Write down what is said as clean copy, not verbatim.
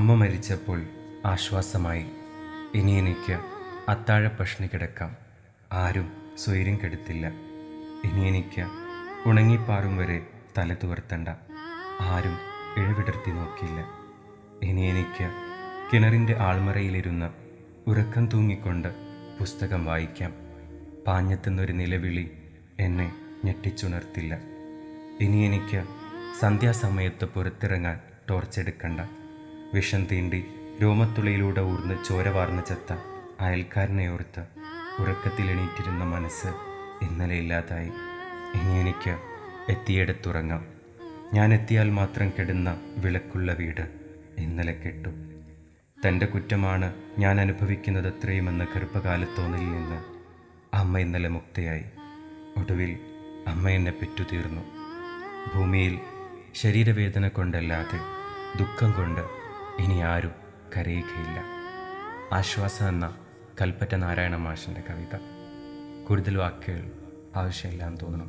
അമ്മ മരിച്ചപ്പോൾ ആശ്വാസമായി. ഇനി എനിക്ക് അത്താഴ പഷ്ണി കിടക്കാം. ആരും സ്വൈര്യം കെടുത്തില്ല. ഇനി എനിക്ക് ഉണങ്ങിപ്പാറും വരെ തല തുവർത്തണ്ട. ആരും ഇഴവിടർത്തി നോക്കില്ല. ഇനി എനിക്ക് കിണറിൻ്റെ ആൾമറയിലിരുന്ന് ഉറക്കം തൂങ്ങിക്കൊണ്ട് പുസ്തകം വായിക്കാം. പാഞ്ഞെത്തുന്നൊരു നിലവിളി എന്നെ ഞെട്ടിച്ചുണർത്തില്ല. ഇനി എനിക്ക് സന്ധ്യാസമയത്ത് പുറത്തിറങ്ങാൻ ടോർച്ചെടുക്കണ്ട. വിഷം തീണ്ടി രോമത്തുള്ളിയിലൂടെ ഊർന്ന് ചോര വാർന്ന് ചത്ത അയൽക്കാരനെ ഓർത്ത് ഉറക്കത്തിലെണീറ്റിരുന്ന മനസ്സ് ഇന്നലെ ഇല്ലാതായി. ഇനി എനിക്ക് എത്തിയിടത്തുറങ്ങാം. ഞാൻ എത്തിയാൽ മാത്രം കെടുന്ന വിളക്കുള്ള വീട് ഇന്നലെ കെട്ടു. തൻ്റെ കുറ്റമാണ് ഞാൻ അനുഭവിക്കുന്നത് അത്രയുമെന്ന ഗർഭകാലത്തോന്നലിൽ നിന്ന് അമ്മ ഇന്നലെ മുക്തയായി. ഒടുവിൽ അമ്മ എന്നെ പെറ്റുതീർന്നു. ഭൂമിയിൽ ശരീരവേദന കൊണ്ടല്ലാതെ ദുഃഖം കൊണ്ട് ഇനി ആരും കരയുകയില്ല. ആശ്വാസം എന്ന കൽപ്പറ്റ നാരായണ മാഷിൻ്റെ കവിത. കൂടുതൽ വാക്കുകൾ ആവശ്യമില്ലാന്ന് തോന്നുന്നു.